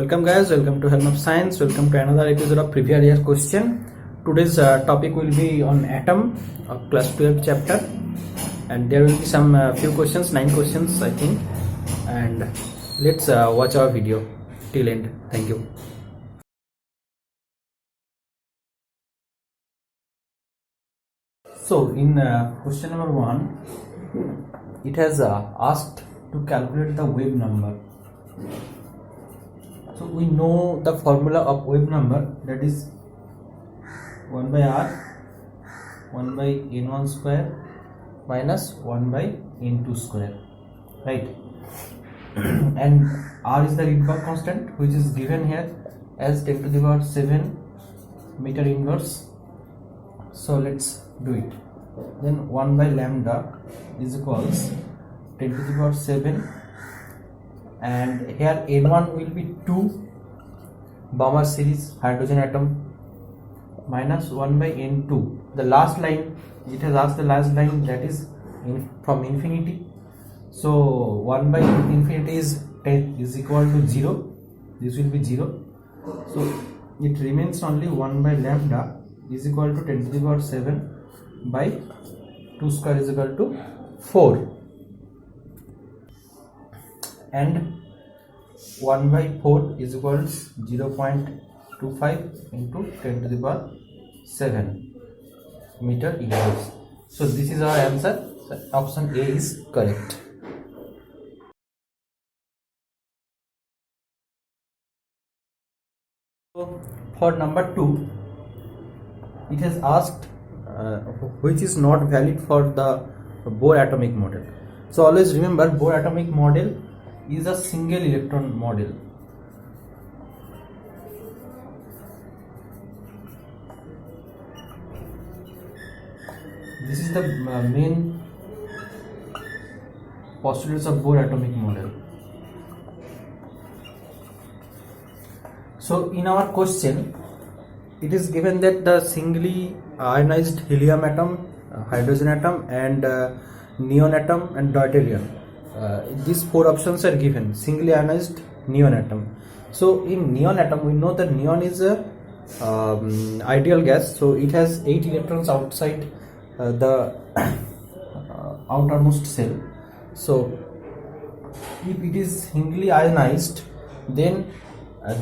welcome guys, welcome to Helm of Science, welcome to another episode of previous year question. Today's topic will be on atom of class 12 chapter, and there will be some few questions, 9 questions I think, and let's watch our video till end. Thank you. So in question number 1, it has asked to calculate the wave number. So we know the formula of wave number, that is 1 by r 1 by n1 square minus 1 by n2 square, right? And r is the Rydberg constant, which is given here as 10 to the power 7 meter inverse. So let's do it. Then 1 by lambda is equals 10 to the power 7, and here n1 will be 2 Balmer series hydrogen atom minus 1 by n2. The last line, it has asked the last line, that is from infinity. So 1 by infinity is 10 is equal to 0. This will be 0. So it remains only 1 by lambda is equal to 10 to the power 7 by 2 square is equal to 4. And 1 by 4 is equals 0.25 into 10 to the power 7 meter inverse. So this is our answer. So option A is correct. So for number 2, it has asked which is not valid for the Bohr atomic model. So always remember, Bohr atomic model is a single electron model. This is the main postulates of Bohr atomic model. So in our question, it is given that the singly ionized helium atom, hydrogen atom, and neon atom and deuterium, these 4 options are given. Singly ionized neon atom. So in neon atom, we know that neon is a ideal gas, so it has 8 electrons outside the outermost shell. So if it is singly ionized, then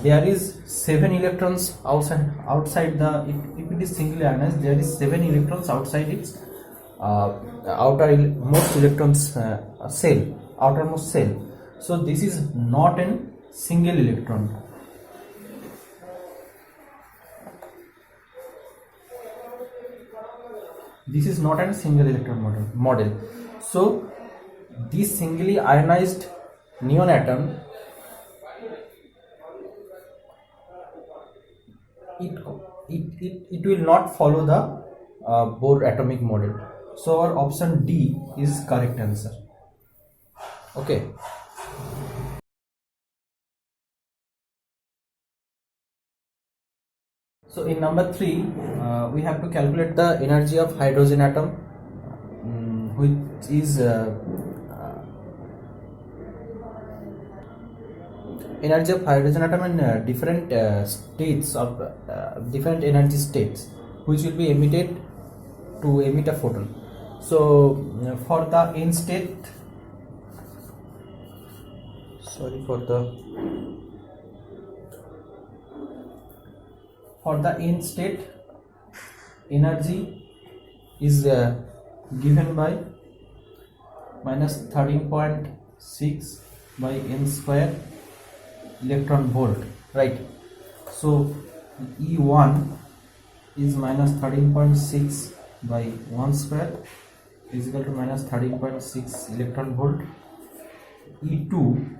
there is 7 electrons outside the, if it is singly ionized, there is 7 electrons outside its outermost electrons outermost cell. So this is not a single electron. This is not a single electron model. So this singly ionized neon atom, it will not follow the Bohr atomic model. So our option D is correct answer. Okay. So in number 3, we have to calculate the energy of hydrogen atom, which is energy of hydrogen atom in different states of different energy states, which will be emitted to emit a photon. So for the n state, for the n state, energy is given by minus 13.6 by n square electron volt, right? So E1 is minus 13.6 by 1 square is equal to minus 13.6 electron volt. E2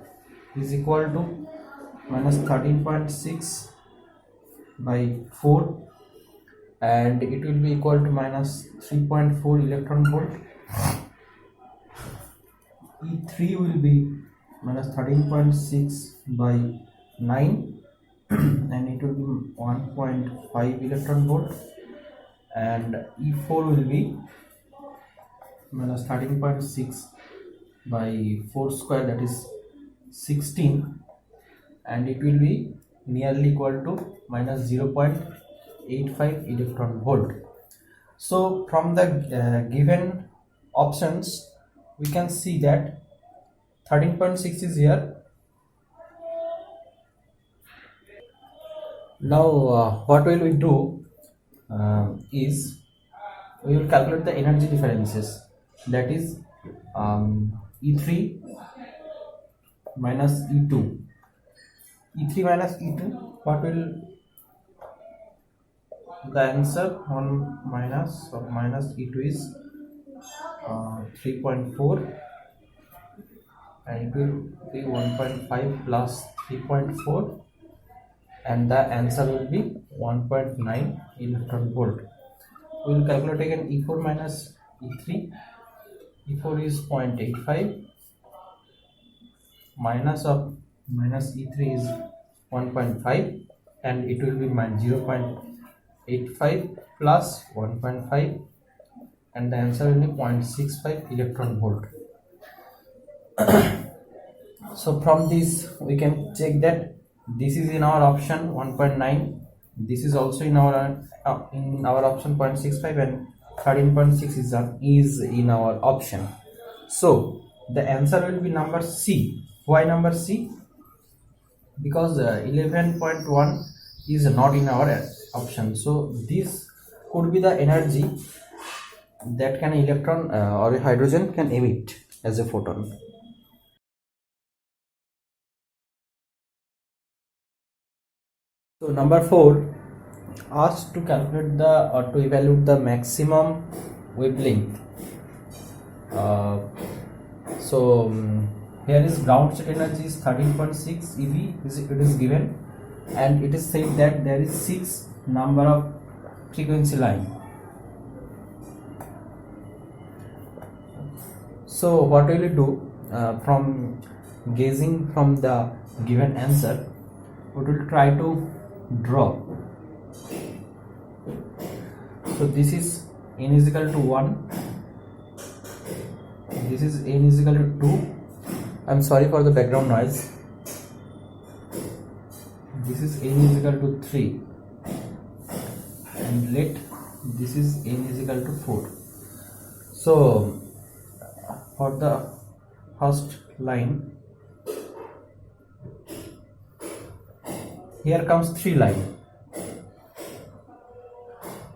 is equal to minus 13.6 by 4, and it will be equal to minus 3.4 electron volt. E3 will be minus 13.6 by 9 and it will be 1.5 electron volt, and E4 will be minus 13.6 by 4 square, that is 16, and it will be nearly equal to minus 0.85 electron volt. So from the given options we can see that 13.6 is here. Now what will we do is we will calculate the energy differences, that is E3 minus E2. E3 minus E2, what will the answer? 1 minus of minus E2 is 3.4, and it will be 1.5 plus 3.4, and the answer will be 1.9 electron volt. We will calculate again E4 minus E3. E4 is 0.85, minus of minus E3 is 1.5, and it will be 0.85 plus 1.5, and the answer will be 0.65 electron volt. So from this we can check that this is in our option 1.9, this is also in our option 0.65, and 13.6 is in our option. So the answer will be number C. Why number C? Because 11.1 is not in our option. So this could be the energy that can electron or a hydrogen can emit as a photon. So number 4 asked to calculate the or to evaluate the maximum wavelength. Here is ground state energy is 13.6 eV, it is given, and it is said that there is 6 number of frequency line. So what will we do? From gauging from the given answer, we will try to draw. So this is n is equal to 1, this is n is equal to 2. I'm sorry for the background noise. This is n is equal to 3, and let this is n is equal to 4. So for the first line, here comes 3 line,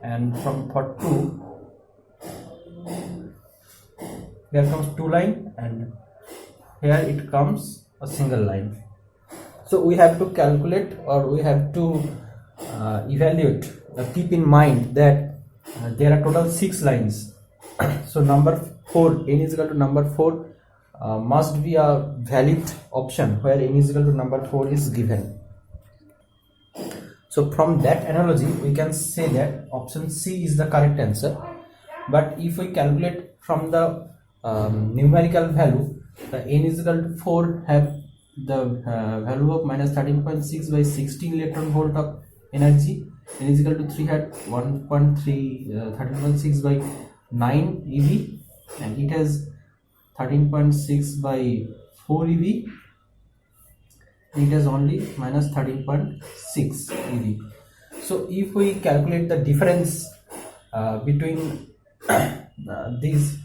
and from for 2 here comes 2 line, and here it comes a single line. So we have to calculate, or we have to evaluate, keep in mind that there are total 6 lines. So number 4, n is equal to number 4 must be a valid option where n is equal to number 4 is given. So from that analogy we can say that option C is the correct answer. But if we calculate from the numerical value, the n is equal to 4 have the value of minus 13.6 by 16 electron volt of energy, n is equal to 3 had 13.6 by 9 eV, and it has 13.6 by 4 eV, it has only minus 13.6 eV. So if we calculate the difference between these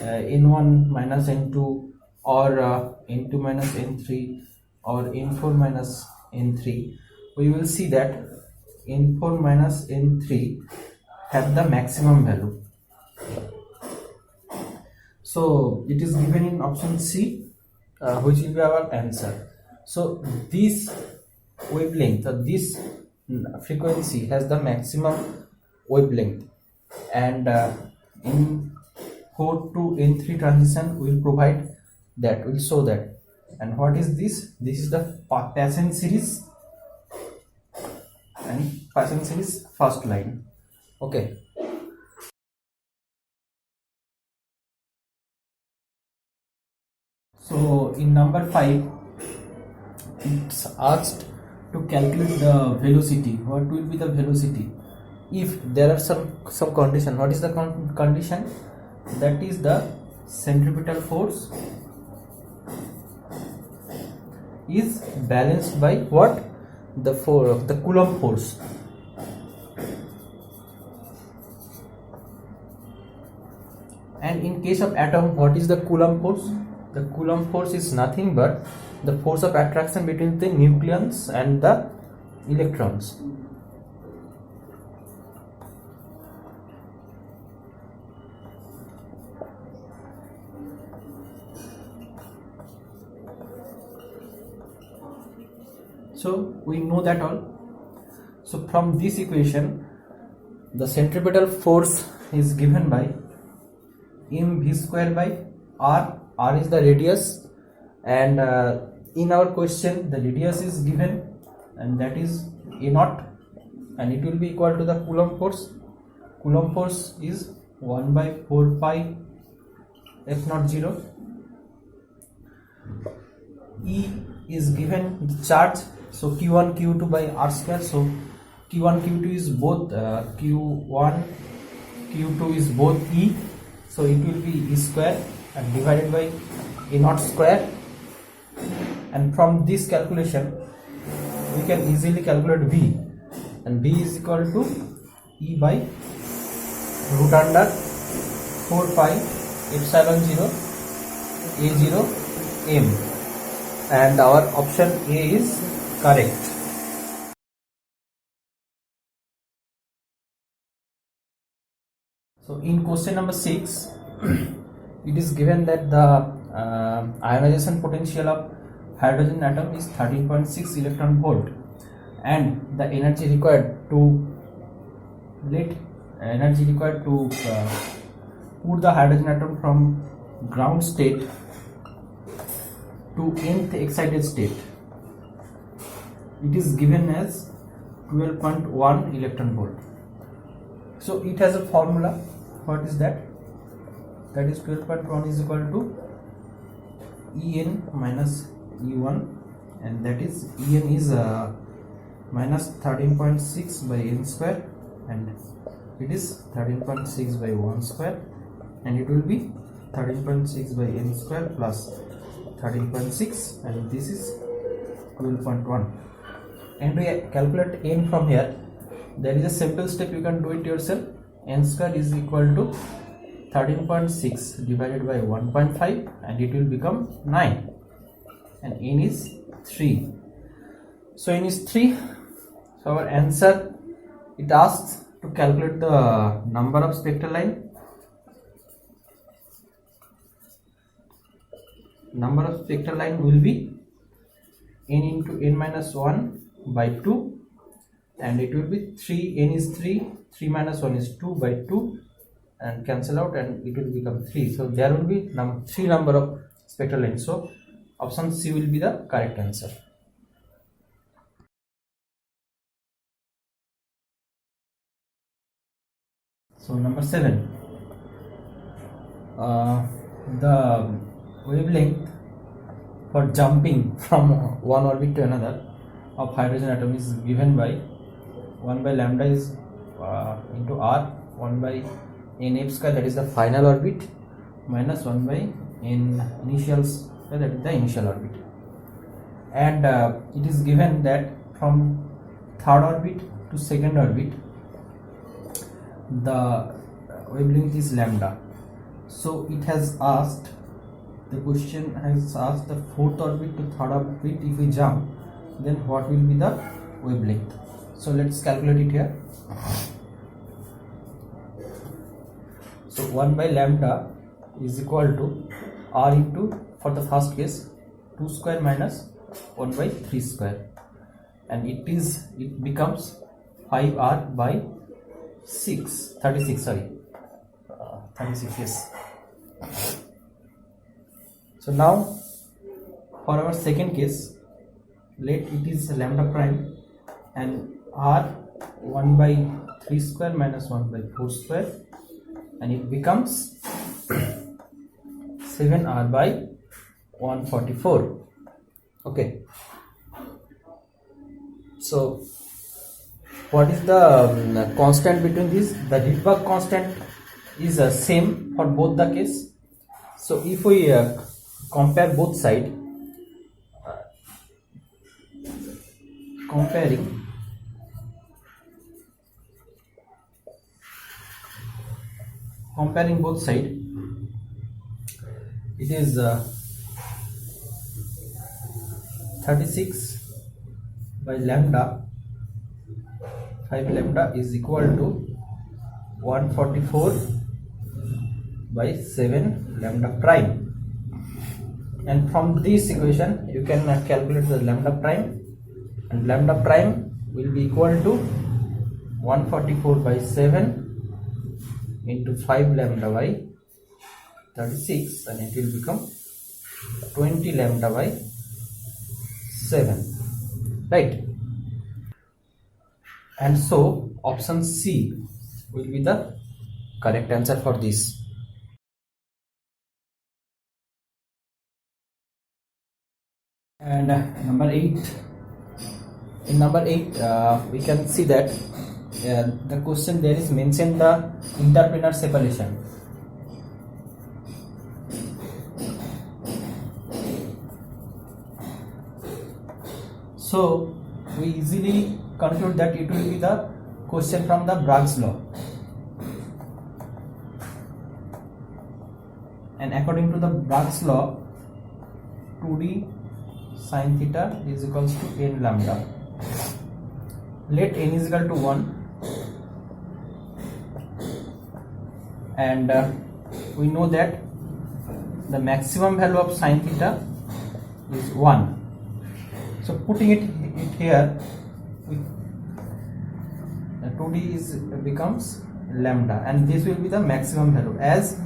n1 minus n2, or n2 minus n3, or n4 minus n3, we will see that n4 minus n3 have the maximum value. So it is given in option C, which will be our answer. So this wavelength, this frequency has the maximum wavelength, and in 4 to n3 transition will provide that, will show that. And what is this? This is the Paschen series, and Paschen series first line. Okay. So in number 5, it's asked to calculate the velocity. What will be the velocity if there are some condition? What is the condition? That is the centripetal force is balanced by what? The Coulomb force. And in case of atom, what is the Coulomb force? The Coulomb force is nothing but the force of attraction between the nucleons and the electrons. So we know that all. So from this equation, the centripetal force is given by mv square by r. R is the radius, and in our question the radius is given, and that is a naught, and it will be equal to the Coulomb force. Coulomb force is 1 by 4 pi f naught 0. E is given the charge, so q1 q2 by r square. So q1 q2 is both q1 q2 is both E, so it will be E square and divided by A naught square. And from this calculation we can easily calculate V, and V is equal to E by root under 4 pi epsilon 0 A0 M, and our option A is correct. So in question number 6, it is given that the ionization potential of hydrogen atom is 13.6 electron volt, and the energy required to put the hydrogen atom from ground state to nth excited state, it is given as 12.1 electron volt. So it has a formula. What is that? That is 12.1 is equal to En minus E1, and that is En is minus 13.6 by n square, and it is 13.6 by 1 square, and it will be 13.6 by n square plus 13.6, and this is 12.1. And we calculate n from here. There is a simple step, you can do it yourself. N square is equal to 13.6 divided by 1.5, and it will become 9, and n is 3. So n is 3. So our answer, it asks to calculate the number of spectral line. Number of spectral line will be n into n minus 1 by 2, and it will be 3. N is 3, 3 minus 1 is 2 by 2, and cancel out, and it will become 3. So there will be 3 number of spectral lines. So option C will be the correct answer. So number 7, the wavelength for jumping from one orbit to another of hydrogen atom is given by 1 by lambda is into r, 1 by n f square, that is the final orbit, minus 1 by n initials, that is the initial orbit. And it is given that from third orbit to second orbit the wavelength is lambda. So it has asked, the question has asked the fourth orbit to third orbit, if we jump, then what will be the wavelength. So let's calculate it here. So 1 by lambda is equal to r into, for the first case, 2 square minus 1 by 3 square, and it becomes 5r by 36, yes. So now for our second case, let it is lambda prime, and r 1 by 3 square minus 1 by 4 square, and it becomes 7r by 144. Okay, so what is the constant between these? The Rydberg constant is same for both the case. So if we compare both sides, comparing both side, it is 36 by lambda, 5 lambda is equal to 144 by 7 lambda prime, and from this equation you can calculate the lambda prime, and lambda prime will be equal to 144 by 7 into 5 lambda by 36, and it will become 20 lambda by 7, right? And so option C will be the correct answer for this. And number 8, in number 8 we can see that the question there is mentioned the interplanar separation. So we easily conclude that it will be the question from the Bragg's law, and according to the Bragg's law, 2d sin theta is equals to n lambda. Let n is equal to 1, and we know that the maximum value of sin theta is 1. So putting it here, 2d becomes lambda, and this will be the maximum value, as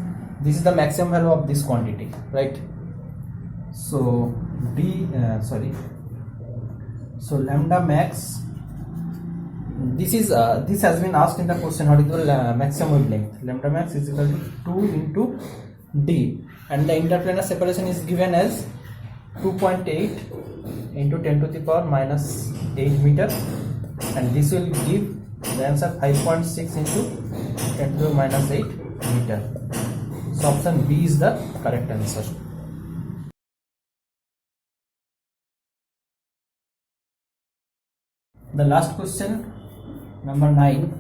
this is the maximum value of this quantity, right? So so lambda max, this has been asked in the question, what is the maximum wavelength? Lambda max is equal to 2 into d, and the interplanar separation is given as 2.8 into 10 to the power minus 8 meter, and this will give the answer 5.6 into 10 to the minus 8 meter. So option B is the correct answer. The last question, number 9,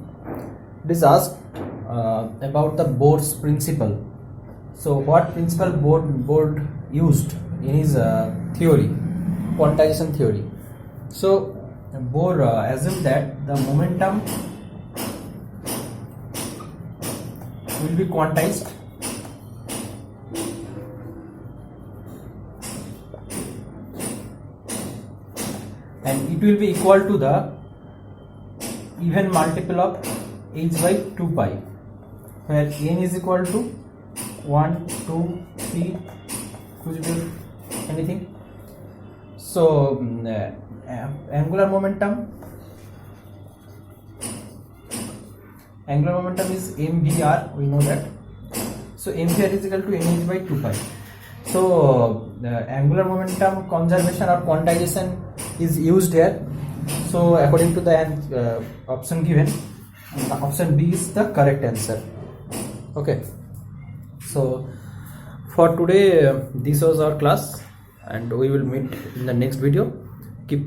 it is asked about the Bohr's principle. So what principle Bohr used in his theory, quantization theory? So Bohr assumed that the momentum will be quantized and it will be equal to the even multiple of h by 2 pi, where n is equal to 1, 2, 3, could be anything. So angular momentum is mvr, we know that. So mvr is equal to nh by 2 pi. So the angular momentum conservation or quantization is used here. So according to the option given, option B is the correct answer. Okay, so for today this was our class, and we will meet in the next video. Keep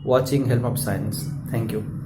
watching Helm of Science. Thank you.